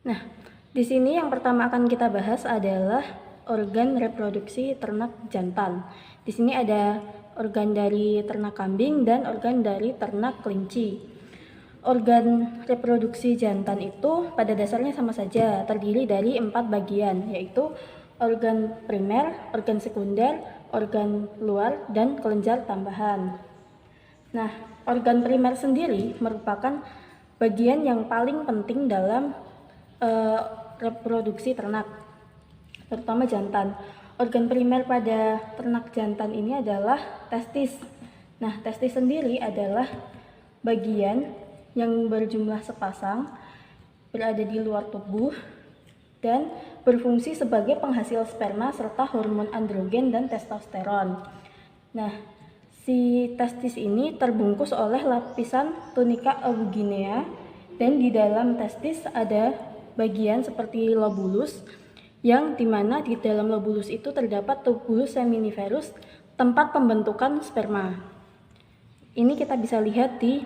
Nah, di sini yang pertama akan kita bahas adalah organ reproduksi ternak jantan. Di sini ada organ dari ternak kambing dan organ dari ternak kelinci. Organ reproduksi jantan itu pada dasarnya sama saja, terdiri dari 4 bagian, yaitu organ primer, organ sekunder, organ luar, dan kelenjar tambahan. Nah, organ primer sendiri merupakan bagian yang paling penting dalam reproduksi ternak, terutama jantan. Organ primer pada ternak jantan ini adalah testis. Nah, testis sendiri adalah bagian yang berjumlah sepasang, berada di luar tubuh, dan berfungsi sebagai penghasil sperma serta hormon androgen dan testosteron. Nah, si testis ini terbungkus oleh lapisan tunika eubuginea, dan di dalam testis ada bagian seperti lobulus, yang dimana di dalam lobulus itu terdapat tubulus seminiferus, tempat pembentukan sperma. Ini kita bisa lihat di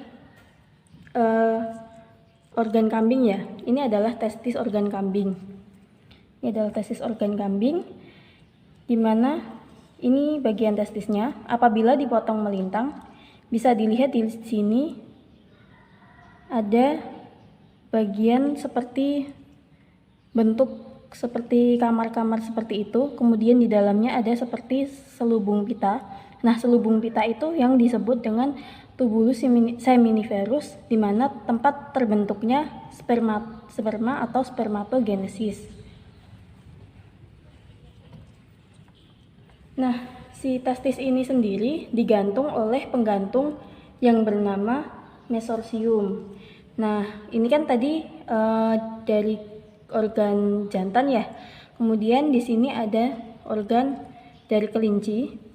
organ kambing ya. Ini adalah testis organ kambing. Ini adalah testis organ kambing, dimana ini bagian testisnya. Apabila dipotong melintang, bisa dilihat di sini ada bagian seperti bentuk seperti kamar-kamar seperti itu. Kemudian di dalamnya ada seperti selubung pita. Nah, selubung pita itu yang disebut dengan tubulus seminiferus, di mana tempat terbentuknya sperma atau spermatogenesis. Nah, si testis ini sendiri digantung oleh penggantung yang bernama mesorsium. Nah, ini kan tadi dari organ jantan ya. Kemudian di sini ada organ dari kelinci.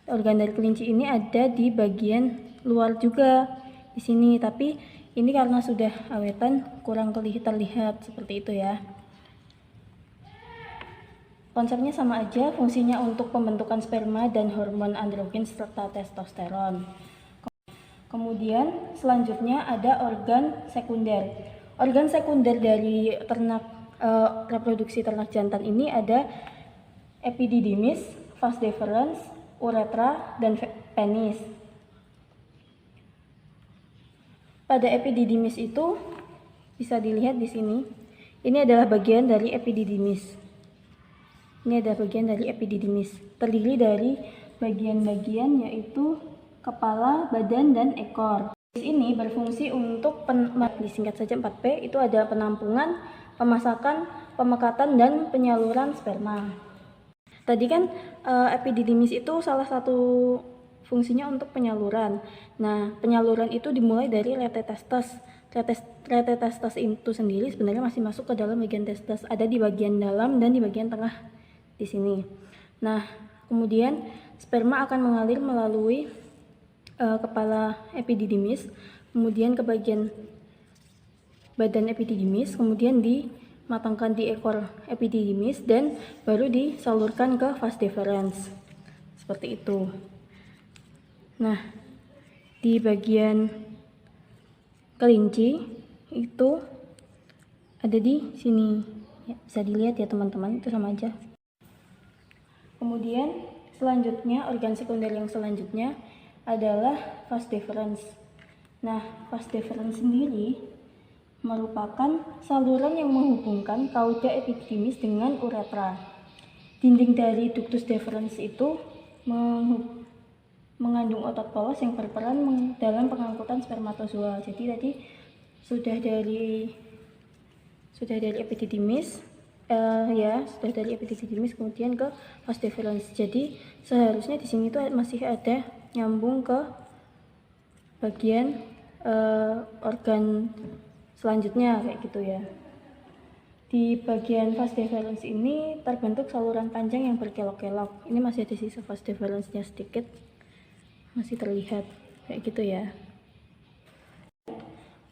Organ dari kelinci ini ada di bagian luar juga di sini, tapi ini karena sudah awetan kurang terlihat seperti itu ya. Konsepnya sama aja, fungsinya untuk pembentukan sperma dan hormon androgen serta testosteron. Kemudian selanjutnya ada organ sekunder. Organ sekunder dari ternak reproduksi ternak jantan ini ada epididymis, vas deferens, uretra, dan penis. Pada epididymis itu bisa dilihat di sini. Ini adalah bagian dari epididymis. Ini adalah bagian dari epididymis. Terdiri dari bagian-bagian yaitu kepala, badan, dan ekor. Ini berfungsi untuk disingkat saja 4P, itu ada penampungan, pemasakan, pemekatan, dan penyaluran sperma. Tadi kan epididymis itu salah satu fungsinya untuk penyaluran. Nah, penyaluran itu dimulai dari rete testes. Rete testes itu sendiri sebenarnya masih masuk ke dalam bagian testes, ada di bagian dalam dan di bagian tengah di sini. Nah, kemudian sperma akan mengalir melalui kepala epididymis, kemudian ke bagian badan epididymis, kemudian dimatangkan di ekor epididymis, dan baru disalurkan ke vas deferens. Seperti itu. Nah, di bagian kelinci itu ada di sini. Ya, bisa dilihat ya teman-teman, itu sama aja. Kemudian selanjutnya organ sekunder yang selanjutnya adalah vas deferens. Nah, vas deferens sendiri merupakan saluran yang menghubungkan kauda epididymis dengan uretra. Dinding dari ductus deferens itu mengandung otot polos yang berperan dalam pengangkutan spermatozoa. Jadi tadi sudah dari epididymis, sudah dari epididymis kemudian ke vas deferens. Jadi seharusnya di sini tuh masih ada nyambung ke bagian organ selanjutnya kayak gitu ya. Di bagian vas deferens ini terbentuk saluran panjang yang berkelok-kelok. Ini masih ada sisa vas deferensnya sedikit, masih terlihat kayak gitu ya.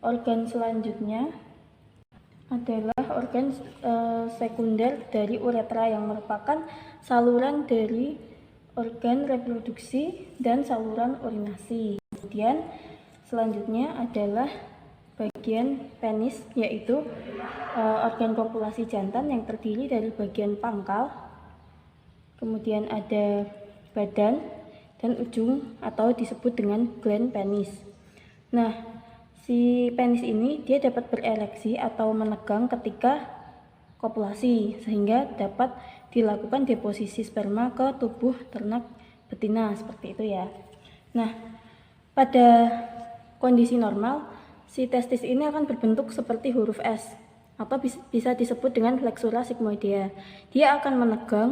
Organ selanjutnya adalah organ sekunder dari uretra yang merupakan saluran dari organ reproduksi dan saluran urinasi. Kemudian selanjutnya adalah bagian penis, yaitu organ kopulasi jantan yang terdiri dari bagian pangkal, kemudian ada badan, dan ujung atau disebut dengan gland penis. Nah, si penis ini dia dapat berereksi atau menegang ketika kopulasi, sehingga dapat dilakukan deposisi sperma ke tubuh ternak betina, seperti itu ya. Nah, pada kondisi normal, si testis ini akan berbentuk seperti huruf S atau bisa disebut dengan flexura sigmoidea. Dia akan menegang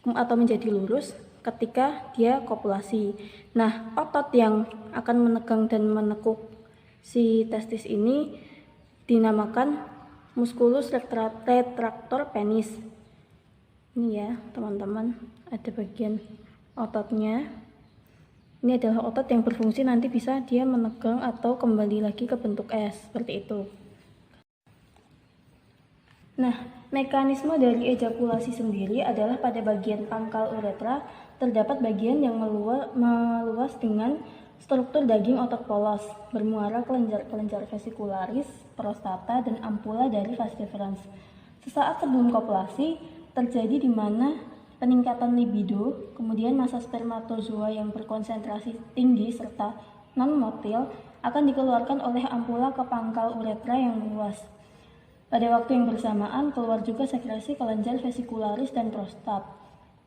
atau menjadi lurus ketika dia kopulasi. Nah, otot yang akan menegang dan menekuk si testis ini dinamakan musculus retractor penis. Ini ya teman-teman, ada bagian ototnya. Ini adalah otot yang berfungsi nanti bisa dia menegang atau kembali lagi ke bentuk S, seperti itu. Nah, mekanisme dari ejakulasi sendiri adalah pada bagian pangkal uretra terdapat bagian yang meluas dengan struktur daging otot polos, bermuara kelenjar vesikularis, prostata, dan ampula dari vas deferens. Sesaat sebelum kopulasi, terjadi di mana peningkatan libido, kemudian massa spermatozoa yang berkonsentrasi tinggi serta non-motil akan dikeluarkan oleh ampula ke pangkal uretra yang luas. Pada waktu yang bersamaan, keluar juga sekresi kelenjar vesikularis dan prostat,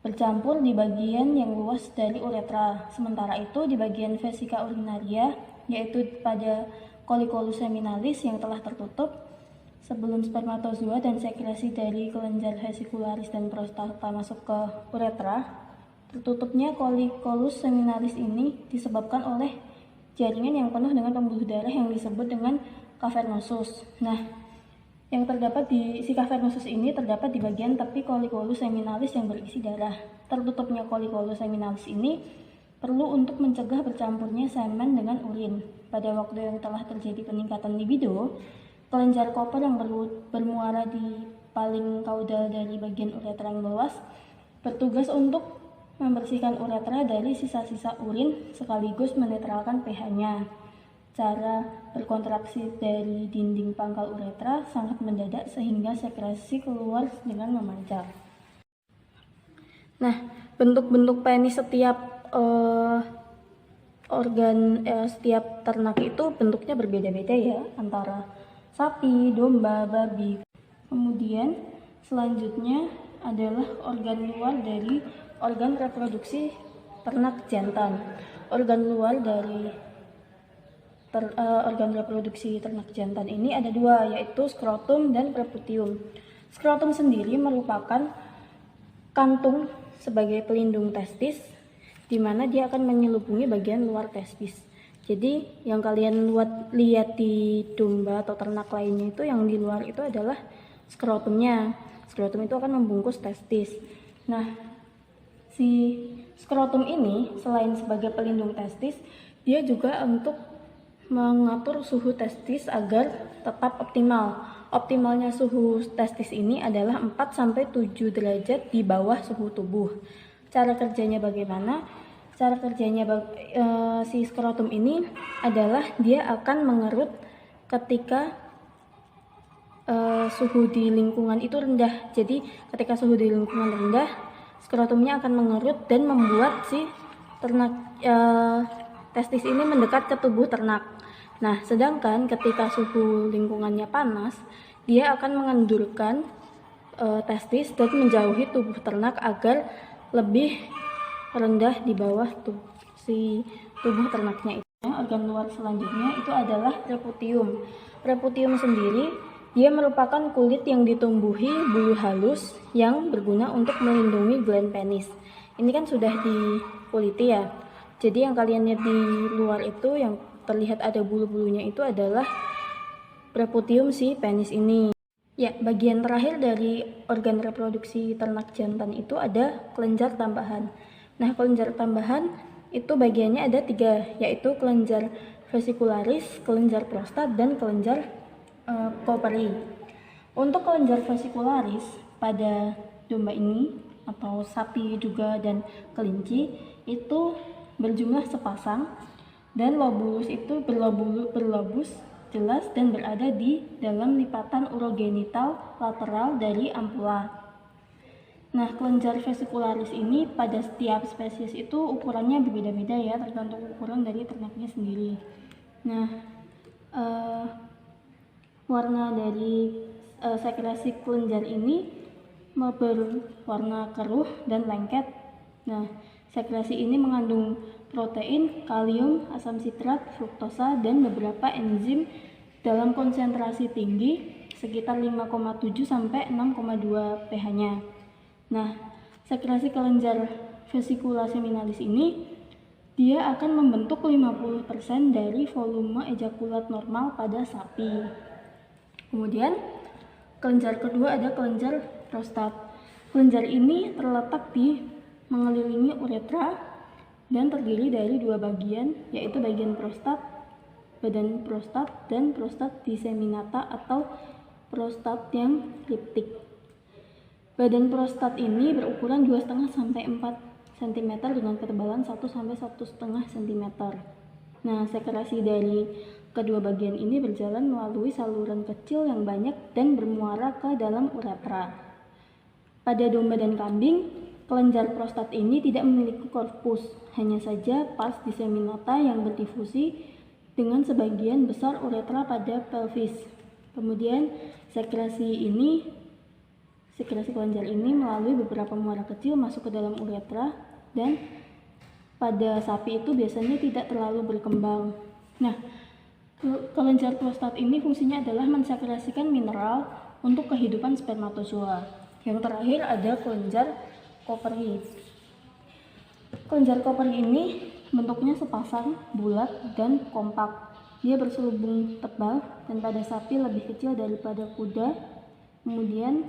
bercampur di bagian yang luas dari uretra. Sementara itu, di bagian vesika urinaria, yaitu pada coliculus seminalis yang telah tertutup, sebelum spermatozoa dan sekresi dari kelenjar vesikularis dan prostata masuk ke uretra, tertutupnya coliculus seminalis ini disebabkan oleh jaringan yang penuh dengan pembuluh darah yang disebut dengan cavernosus. Nah, yang terdapat di si cavernosus ini terdapat di bagian tepi coliculus seminalis yang berisi darah. Tertutupnya coliculus seminalis ini perlu untuk mencegah bercampurnya semen dengan urin. Pada waktu yang telah terjadi peningkatan libido, kelenjar koper yang bermuara di paling kaudal dari bagian uretra yang luas bertugas untuk membersihkan uretra dari sisa-sisa urin sekaligus menetralkan pH-nya. Cara berkontraksi dari dinding pangkal uretra sangat mendadak sehingga sekresi keluar dengan memancar. Nah, bentuk-bentuk penis setiap setiap ternak itu bentuknya berbeda-beda ya, antara sapi, domba, babi. Kemudian selanjutnya adalah organ luar dari organ reproduksi ternak jantan. Organ luar dari organ reproduksi ternak jantan ini ada dua, yaitu skrotum dan preputium. Skrotum sendiri merupakan kantung sebagai pelindung testis, di mana dia akan menyelubungi bagian luar testis. Jadi yang kalian lihat di domba atau ternak lainnya itu yang di luar itu adalah skrotumnya. Skrotum itu akan membungkus testis. Nah, si skrotum ini selain sebagai pelindung testis, dia juga untuk mengatur suhu testis agar tetap optimal. Optimalnya suhu testis ini adalah 4-7 derajat di bawah suhu tubuh. Cara kerjanya bagaimana? Cara kerjanya si skrotum ini adalah dia akan mengerut ketika suhu di lingkungan itu rendah. Jadi ketika suhu di lingkungan rendah, skrotumnya akan mengerut dan membuat si ternak testis ini mendekat ke tubuh ternak. Nah, sedangkan ketika suhu lingkungannya panas, dia akan mengendurkan testis dan menjauhi tubuh ternak agar lebih rendah di bawah tubuh ternaknya itu. Organ luar selanjutnya itu adalah preputium. Preputium sendiri dia merupakan kulit yang ditumbuhi bulu halus yang berguna untuk melindungi gland penis. Ini kan sudah dikuliti ya. Jadi yang kalian lihat di luar itu yang terlihat ada bulu-bulunya itu adalah preputium si penis ini. Ya, bagian terakhir dari organ reproduksi ternak jantan itu ada kelenjar tambahan. Nah, kelenjar tambahan itu bagiannya ada 3, yaitu kelenjar vesikularis, kelenjar prostat, dan kelenjar Kolperi. Untuk kelenjar vesikularis pada domba ini atau sapi juga dan kelinci itu berjumlah sepasang dan lobulus itu berlobus jelas dan berada di dalam lipatan urogenital lateral dari ampula. Nah, kelenjar vesikularis ini pada setiap spesies itu ukurannya berbeda-beda ya, tergantung ukuran dari ternaknya sendiri. Nah, warna dari sekresi kelenjar ini berwarna keruh dan lengket. Nah, sekresi ini mengandung protein, kalium, asam sitrat, fruktosa, dan beberapa enzim dalam konsentrasi tinggi sekitar 5,7 sampai 6,2 pH-nya. Nah, sekresi kelenjar vesikula seminalis ini dia akan membentuk 50% dari volume ejakulat normal pada sapi. Kemudian kelenjar kedua ada kelenjar prostat. Kelenjar ini terletak di mengelilingi uretra dan terdiri dari dua bagian, yaitu bagian prostat, badan prostat, dan prostat diseminata atau prostat yang eliptik. Badan prostat ini berukuran 2,5 sampai 4 cm dengan ketebalan 1 sampai 1,5 cm. Nah, sekresi dari kedua bagian ini berjalan melalui saluran kecil yang banyak dan bermuara ke dalam uretra. Pada domba dan kambing, kelenjar prostat ini tidak memiliki korpus, hanya saja pars diseminata yang berdifusi dengan sebagian besar uretra pada pelvis. Kemudian sekresi kelenjar ini melalui beberapa muara kecil masuk ke dalam uretra, dan pada sapi itu biasanya tidak terlalu berkembang. Nah, kelenjar prostat ini fungsinya adalah mensekresikan mineral untuk kehidupan spermatozoa. Yang terakhir ada kelenjar Koperi. Kelenjar Koperi ini bentuknya sepasang, bulat, dan kompak. Dia berselubung tebal dan pada sapi lebih kecil daripada kuda. Kemudian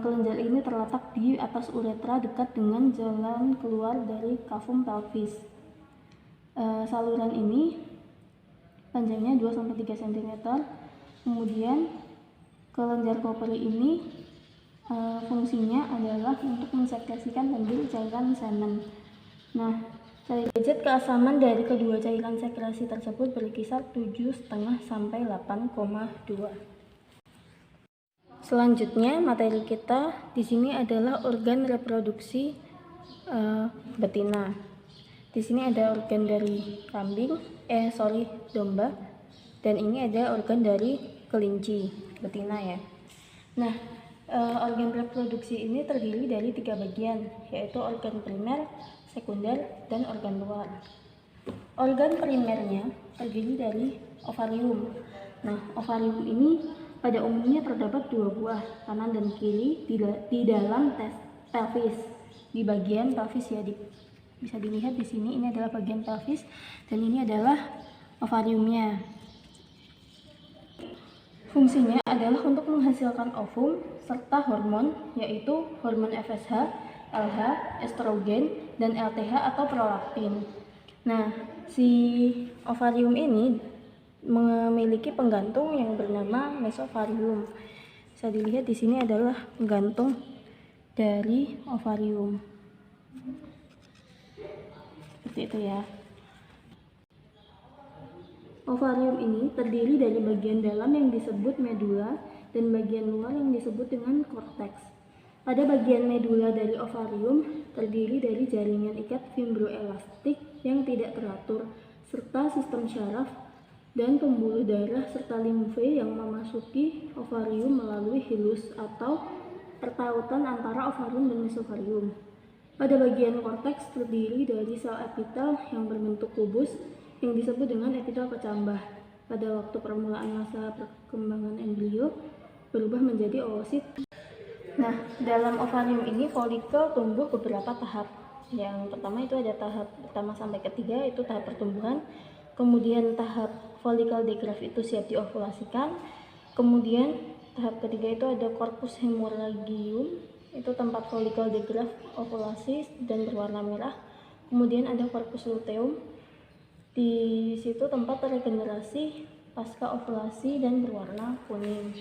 kelenjar ini terletak di atas uretra dekat dengan jalan keluar dari kavum pelvis. Saluran ini panjangnya 2-3 cm. Kemudian kelenjar Koperi ini fungsinya adalah untuk mensekresikan penbil cairan semen. Nah, derajat keasaman dari kedua cairan sekresi tersebut berkisar 7,5 sampai 8,2. Selanjutnya, materi kita di sini adalah organ reproduksi betina. Di sini ada organ dari domba, dan ini ada organ dari kelinci betina ya. Nah, organ reproduksi ini terdiri dari 3 bagian, yaitu organ primer, sekunder, dan organ luar. Organ primernya terdiri dari ovarium. Nah, ovarium ini pada umumnya terdapat 2 buah, kanan dan kiri, di dalam pelvis, di bagian pelvis ya, bisa dilihat di sini. Ini adalah bagian pelvis dan ini adalah ovariumnya. Fungsinya adalah untuk menghasilkan ovum serta hormon, yaitu hormon FSH, LH, estrogen, dan LTH atau prolaktin. Nah, si ovarium ini memiliki penggantung yang bernama mesovarium. Bisa dilihat di sini adalah penggantung dari ovarium. Seperti itu ya. Ovarium ini terdiri dari bagian dalam yang disebut medula dan bagian luar yang disebut dengan korteks. Pada bagian medula dari ovarium terdiri dari jaringan ikat fibroelastik yang tidak teratur, serta sistem syaraf dan pembuluh darah serta limfe yang memasuki ovarium melalui hilus atau pertautan antara ovarium dan mesovarium. Pada bagian korteks terdiri dari sel epitel yang berbentuk kubus yang disebut dengan epitel kecambah. Pada waktu permulaan masa perkembangan embrio berubah menjadi oosit. Nah, dalam ovarium ini folikel tumbuh beberapa tahap. Yang pertama itu ada tahap pertama sampai ketiga, itu tahap pertumbuhan. Kemudian tahap folikel degraf itu siap diovulasikan. Kemudian tahap ketiga itu ada corpus hemoragium, itu tempat folikel degraf ovulasi dan berwarna merah. Kemudian ada corpus luteum, di situ tempat regenerasi pasca ovulasi dan berwarna kuning.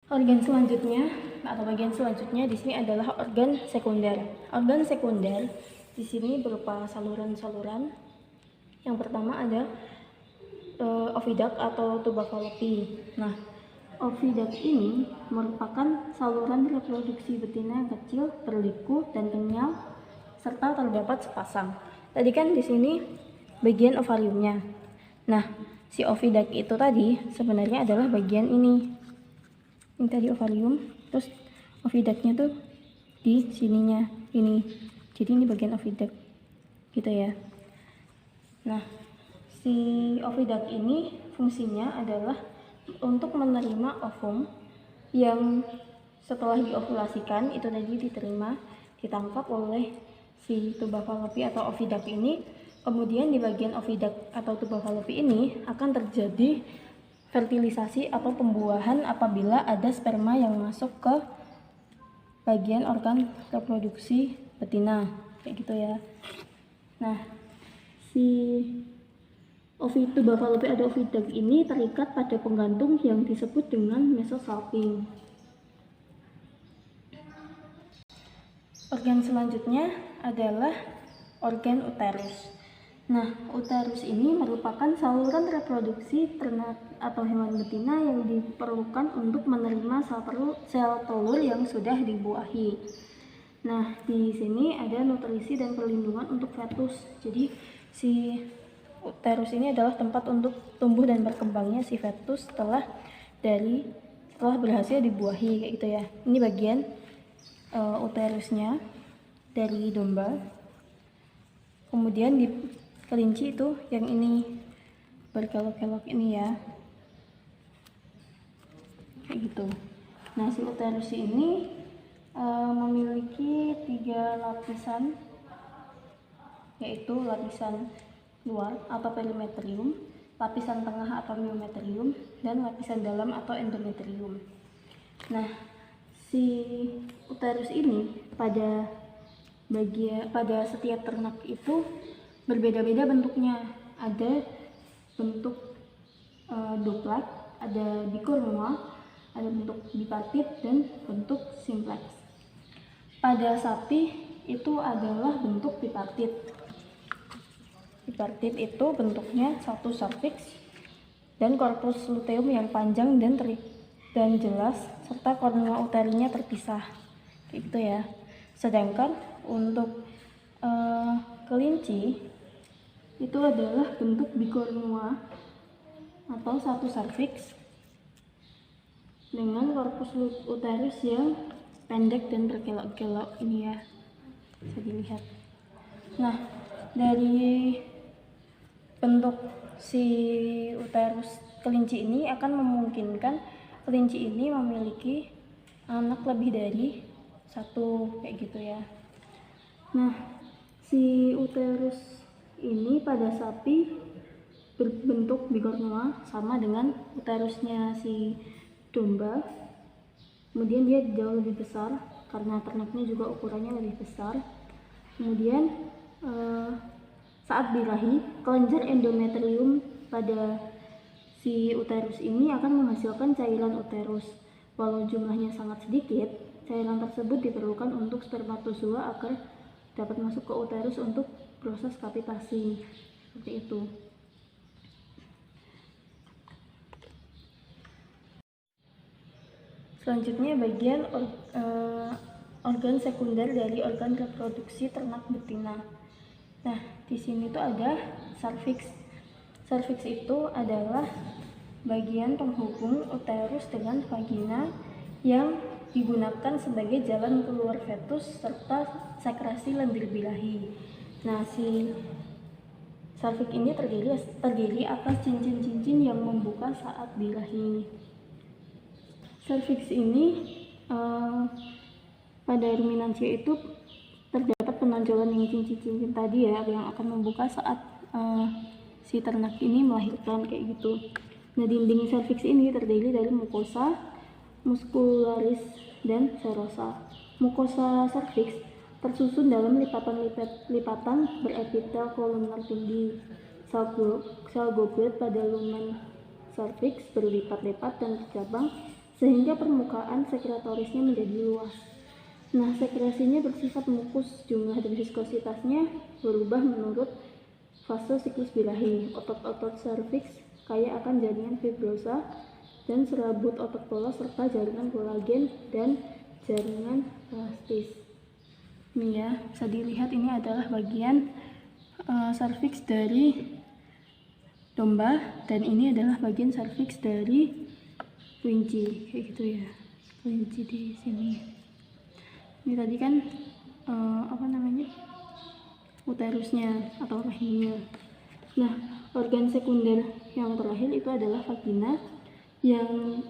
Organ selanjutnya atau bagian selanjutnya di sini adalah organ sekunder. Organ sekunder di sini berupa saluran-saluran. Yang pertama ada oviduct atau tuba fallopi. Nah, oviduct ini merupakan saluran reproduksi betina yang kecil, berliku dan kenyal, serta terdapat sepasang. Tadi kan di sini bagian ovariumnya. Nah, si oviduct itu tadi sebenarnya adalah bagian ini. Ini tadi ovarium, terus oviductnya tuh di sininya ini. Jadi ini bagian oviduct gitu ya. Nah, si oviduct ini fungsinya adalah untuk menerima ovum yang setelah diovulasikan itu tadi diterima, ditangkap oleh si tuba fallopi atau oviduct ini. Kemudian di bagian oviduct atau tuba fallopi ini akan terjadi fertilisasi atau pembuahan apabila ada sperma yang masuk ke bagian organ reproduksi betina, kayak gitu ya. Nah, si tuba fallopi atau oviduct ini terikat pada penggantung yang disebut dengan mesosalping. Organ selanjutnya adalah organ uterus. Nah, uterus ini merupakan saluran reproduksi ternak atau hewan betina yang diperlukan untuk menerima sel telur yang sudah dibuahi. Nah, di sini ada nutrisi dan perlindungan untuk fetus. Jadi, si uterus ini adalah tempat untuk tumbuh dan berkembangnya si fetus setelah berhasil dibuahi, kayak gitu ya. Ini bagian uterusnya dari domba. Kemudian di kelinci itu yang ini berkelok-kelok ini ya, kayak gitu. Nah, si uterus ini memiliki 3 lapisan, yaitu lapisan luar atau perimetrium, lapisan tengah atau myometrium, dan lapisan dalam atau endometrium. Nah, si uterus ini pada setiap ternak itu berbeda-beda bentuknya. Ada bentuk duplex, ada bicornua, ada bentuk bipartit, dan bentuk simplex. Pada sapi itu adalah bentuk bipartit. Bipartit itu bentuknya satu cervix dan korpus luteum yang panjang dan jelas, serta kornua uterinya terpisah, kayak gitu ya. Sedangkan untuk kelinci itu adalah bentuk bicornua atau satu cervix dengan korpus uterus yang pendek dan berkelok-kelok ini ya, bisa dilihat. Nah, dari bentuk si uterus kelinci ini akan memungkinkan kelinci ini memiliki anak lebih dari satu, kayak gitu ya. Nah, si uterus ini pada sapi berbentuk bicornua sama dengan uterusnya si domba. Kemudian dia jauh lebih besar karena ternaknya juga ukurannya lebih besar. Kemudian saat birahi, kelenjar endometrium pada si uterus ini akan menghasilkan cairan uterus. Walau jumlahnya sangat sedikit, cairan tersebut diperlukan untuk spermatozoa agar dapat masuk ke uterus untuk proses kapitasi, seperti itu. Selanjutnya bagian organ sekunder dari organ reproduksi ternak betina. Nah, di sini tuh ada cervix. Cervix itu adalah bagian penghubung uterus dengan vagina yang digunakan sebagai jalan keluar fetus serta sekresi lendir birahi. Nah, si cervix ini terdiri atas cincin-cincin yang membuka saat birahi. Cervix ini pada ruminansia itu terdapat penonjolan yang cincin-cincin tadi ya, yang akan membuka saat si ternak ini melahirkan, kayak gitu. Nah, dinding cervix ini terdiri dari mukosa, muscularis, dan serosa. Mukosa cervix tersusun dalam lipatan berepitel kolumnar tinggi. Sel goblet pada lumen cervix berlipat-lipat dan bercabang sehingga permukaan sekretorisnya menjadi luas. Nah, sekresinya bersifat mukus, jumlah dan viskositasnya berubah menurut fase siklus birahi. Otot-otot cervix kaya akan jaringan fibrosa dan serabut otot polos serta jaringan kolagen dan jaringan elastis. Ini ya, bisa dilihat ini adalah bagian serviks dari domba dan ini adalah bagian serviks dari kelinci, kayak gitu ya, kelinci di sini. Ini tadi kan uterusnya atau rahimnya. Nah, organ sekunder yang terakhir itu adalah vagina. Yang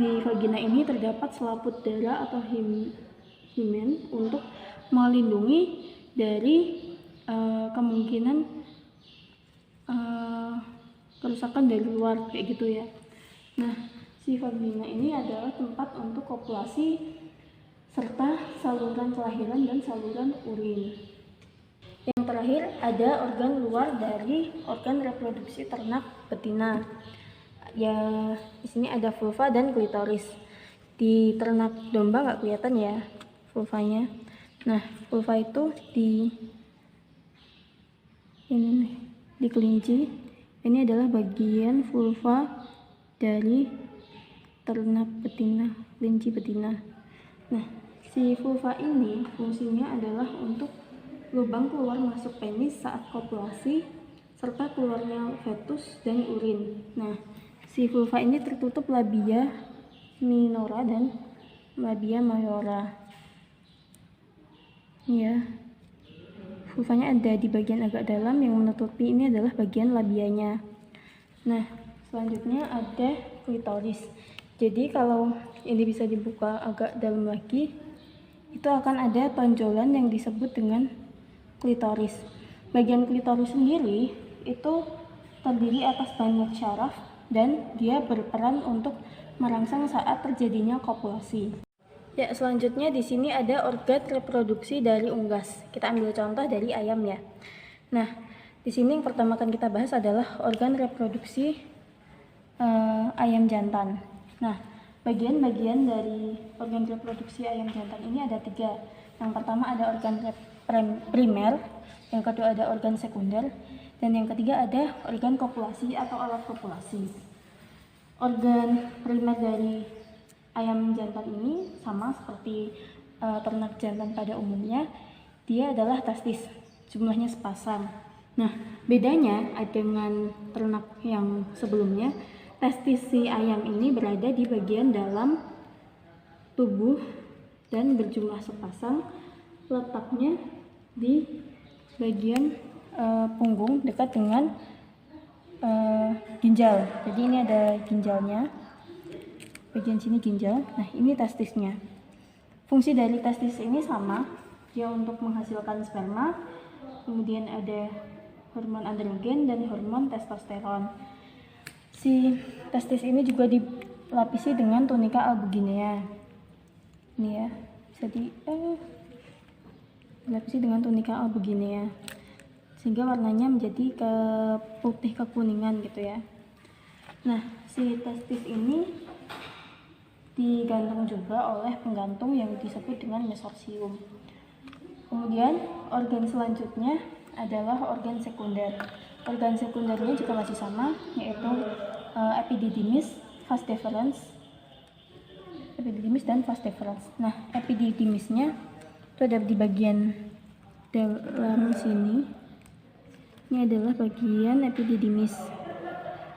di vagina ini terdapat selaput darah atau himen untuk melindungi dari kemungkinan kerusakan dari luar, kayak gitu ya. Nah, si vagina ini adalah tempat untuk kopulasi serta saluran kelahiran dan saluran urin. Yang terakhir ada organ luar dari organ reproduksi ternak betina. Ya, di sini ada vulva dan klitoris. Di ternak domba nggak kelihatan ya vulvanya. Nah, vulva itu di kelinci. Ini adalah bagian vulva dari ternak betina, kelinci betina. Nah, si vulva ini fungsinya adalah untuk lubang keluar masuk penis saat kopulasi serta keluarnya fetus dan urin. Nah, si vulva ini tertutup labia minora dan labia majora. Ya, vulvanya ada di bagian agak dalam, yang menutupi ini adalah bagian labianya. Nah, selanjutnya ada klitoris. Jadi kalau ini bisa dibuka agak dalam lagi, itu akan ada tonjolan yang disebut dengan klitoris. Bagian klitoris sendiri itu terdiri atas banyak syaraf dan dia berperan untuk merangsang saat terjadinya kopulasi. Ya, selanjutnya di sini ada organ reproduksi dari unggas. Kita ambil contoh dari ayam ya. Nah, di sini yang pertama akan kita bahas adalah organ reproduksi ayam jantan. Nah, bagian-bagian dari organ reproduksi ayam jantan ini ada 3. Yang pertama ada organ primer, yang kedua ada organ sekunder, dan yang ketiga ada organ kopulasi atau alat kopulasi. Organ primer dari ayam jantan ini sama seperti ternak jantan pada umumnya, dia adalah testis, jumlahnya sepasang. Nah, bedanya dengan ternak yang sebelumnya, testis si ayam ini berada di bagian dalam tubuh dan berjumlah sepasang, letaknya di bagian punggung dekat dengan ginjal. Jadi ini ada ginjalnya, bagian sini ginjal. Nah, ini testisnya. Fungsi dari testis ini sama, dia untuk menghasilkan sperma, kemudian ada hormon androgen dan hormon testosteron. Si testis ini juga dilapisi dengan tunika albuginea. Ini ya, bisa dilapisi dengan tunika albuginea, sehingga warnanya menjadi putih kekuningan gitu ya. Nah, si testis ini digantung juga oleh penggantung yang disebut dengan mesorsium. Kemudian organ selanjutnya adalah organ sekunder. Organ sekundernya juga masih sama, yaitu epididymis, vas deferens, epididymis dan vas deferens. Nah, epididymisnya itu ada di bagian dalam sini. Ini adalah bagian epididymis.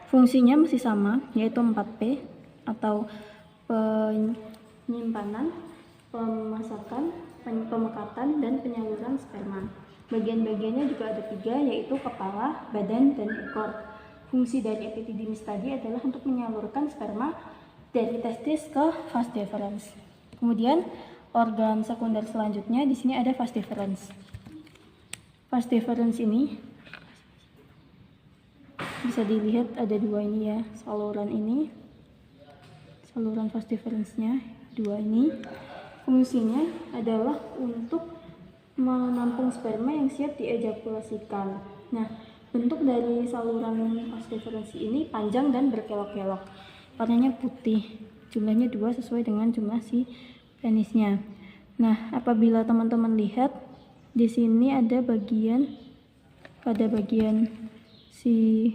Fungsinya masih sama, yaitu 4P atau penyimpanan, pemasakan, pemekatan, dan penyaluran sperma. Bagian-bagiannya juga ada 3, yaitu kepala, badan, dan ekor. Fungsi dari epididymis tadi adalah untuk menyalurkan sperma dari testis ke vas deferens. Kemudian organ sekunder selanjutnya di sini ada vas deferens. Vas deferens ini bisa dilihat ada 2 ini ya, saluran ini, saluran vas deferensnya 2 ini. Fungsinya adalah untuk menampung sperma yang siap diejakulasikan. Nah, bentuk dari saluran vas deferens ini panjang dan berkelok-kelok, warnanya putih, jumlahnya 2 sesuai dengan jumlah si penisnya. Nah, apabila teman-teman lihat di sini ada bagian si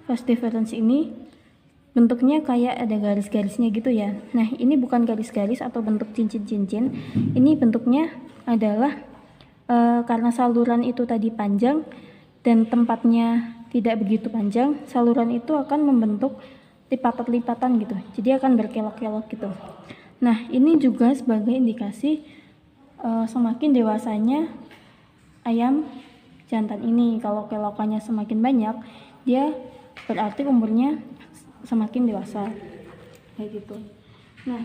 phase difference ini bentuknya kayak ada garis-garisnya gitu ya. Nah, ini bukan garis-garis atau bentuk cincin-cincin. Ini bentuknya adalah karena saluran itu tadi panjang dan tempatnya tidak begitu panjang, saluran itu akan membentuk lipatan-lipatan gitu. Jadi akan berkelok-kelok gitu. Nah, ini juga sebagai indikasi semakin dewasanya ayam jantan ini. Kalau kelokannya semakin banyak, dia berarti umurnya semakin dewasa kayak gitu. Nah,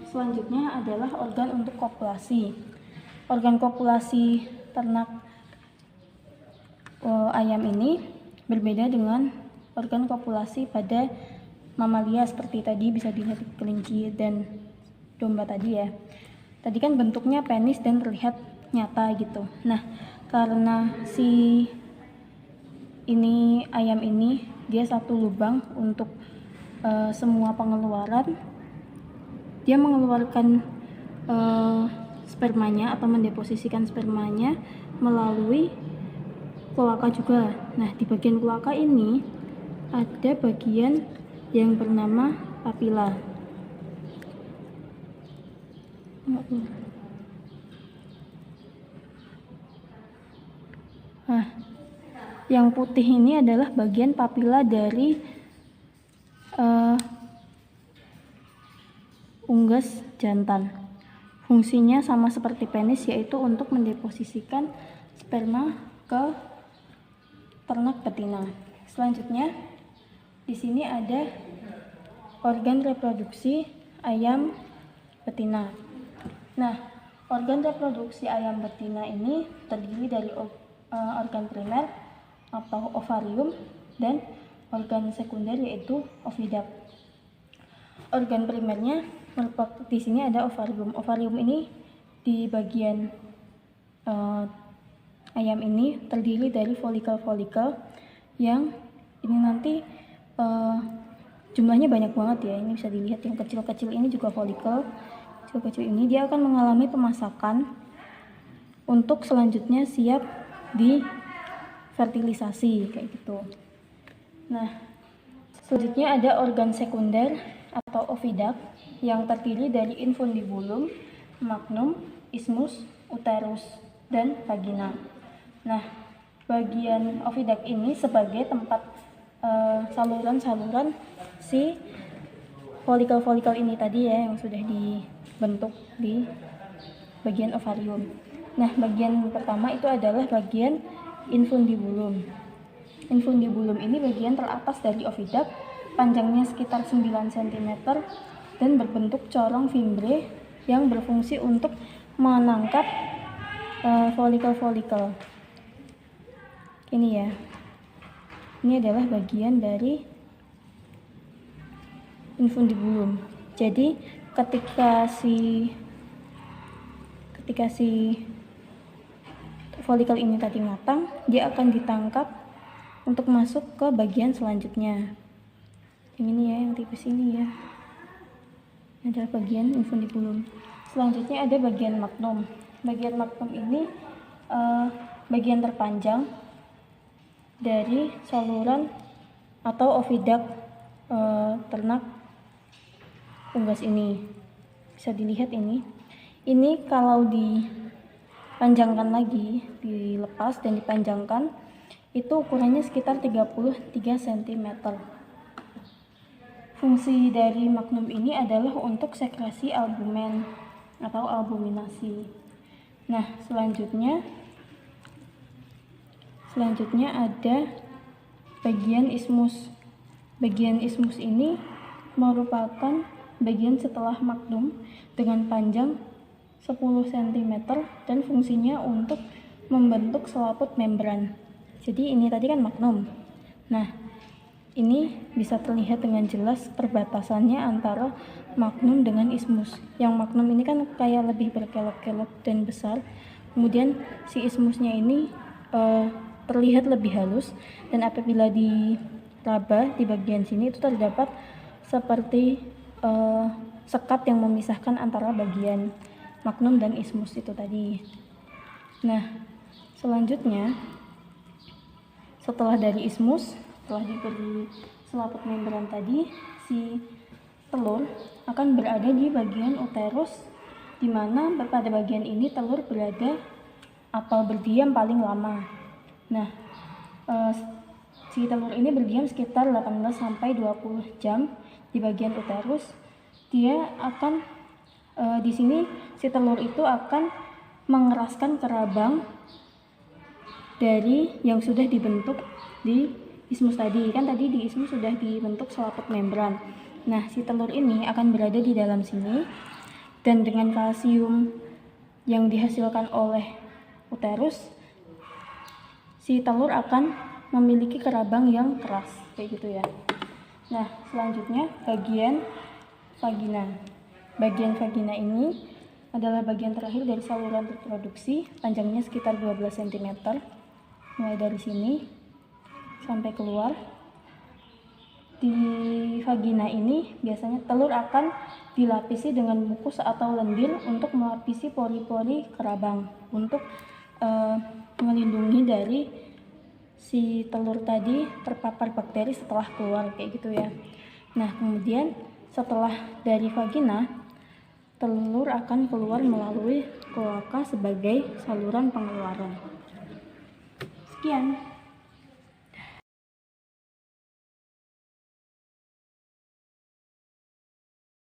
selanjutnya adalah organ untuk kopulasi. Organ kopulasi ternak ayam ini berbeda dengan organ kopulasi pada mamalia seperti tadi bisa dilihat kelinci dan domba tadi ya. Tadi kan bentuknya penis dan terlihat nyata gitu. Nah, karena si ini ayam ini dia satu lubang untuk semua pengeluaran, dia mengeluarkan spermanya atau mendeposisikan spermanya melalui kloaka juga. Nah, di bagian kloaka ini ada bagian yang bernama papila. Nah, yang putih ini adalah bagian papila dari unggas jantan. Fungsinya sama seperti penis, yaitu untuk mendeposisikan sperma ke ternak betina. Selanjutnya, di sini ada organ reproduksi ayam betina. Nah, organ reproduksi ayam betina ini terdiri dari organ primer atau ovarium dan organ sekunder yaitu oviduct. Organ primernya di sini ada ovarium. Ovarium ini di bagian ayam ini terdiri dari folikel-folikel yang ini nanti jumlahnya banyak banget ya. Ini bisa dilihat yang kecil-kecil ini juga folikel. Kecil-kecil ini dia akan mengalami pemasakan untuk selanjutnya siap di fertilisasi kayak gitu. Nah, selanjutnya ada organ sekunder atau oviduct yang terdiri dari infundibulum, magnum, isthmus, uterus, dan vagina. Nah, bagian oviduct ini sebagai tempat saluran-saluran si folikel-folikel ini tadi ya yang sudah dibentuk di bagian ovarium. Nah, bagian pertama itu adalah bagian infundibulum. Infundibulum ini bagian teratas dari oviduct, panjangnya sekitar 9 cm dan berbentuk corong fimbre yang berfungsi untuk menangkap folikel-folikel. Ini ya. Ini adalah bagian dari infundibulum. Jadi ketika si folikel ini tadi matang, dia akan ditangkap untuk masuk ke bagian selanjutnya. Yang ini ya, yang tipis ini ya. Ini adalah bagian infundibulum. Selanjutnya ada bagian magnum. Bagian magnum ini bagian terpanjang dari saluran atau oviduct ternak unggas ini. Bisa dilihat ini. Ini kalau dipanjangkan lagi, dilepas dan dipanjangkan, itu ukurannya sekitar 33 cm. Fungsi dari magnum ini adalah untuk sekresi albumen atau albuminasi. Nah, selanjutnya ada bagian isthmus. Bagian isthmus ini merupakan bagian setelah magnum dengan panjang 10 cm dan fungsinya untuk membentuk selaput membran. Jadi ini tadi kan magnum. Nah, ini bisa terlihat dengan jelas perbatasannya antara magnum dengan isthmus. Yang magnum ini kan kayak lebih berkelok-kelok dan besar. Kemudian si isthmusnya ini terlihat lebih halus, dan apabila diraba di bagian sini itu terdapat seperti sekat yang memisahkan antara bagian magnum dan isthmus itu tadi. Nah, selanjutnya setelah dari isthmus setelah diberi selaput membran tadi, si telur akan berada di bagian uterus, di mana pada bagian ini telur berada atau berdiam paling lama. Nah, si telur ini berdiam sekitar 18 sampai 20 jam di bagian uterus. Dia akan di sini si telur itu akan mengeraskan kerabang dari yang sudah dibentuk di ismus tadi. Kan tadi di ismus sudah dibentuk selaput membran. Nah, si telur ini akan berada di dalam sini, dan dengan kalsium yang dihasilkan oleh uterus, si telur akan memiliki kerabang yang keras, kayak gitu ya. Nah, selanjutnya bagian vagina. Bagian vagina ini adalah bagian terakhir dari saluran reproduksi, panjangnya sekitar 12 cm. Mulai dari sini sampai keluar. Di vagina ini biasanya telur akan dilapisi dengan mukus atau lendir untuk melapisi pori-pori kerabang, untuk melindungi dari si telur tadi terpapar bakteri setelah keluar, kayak gitu ya. Nah, kemudian setelah dari vagina, telur akan keluar melalui kloaka sebagai saluran pengeluaran. Sekian.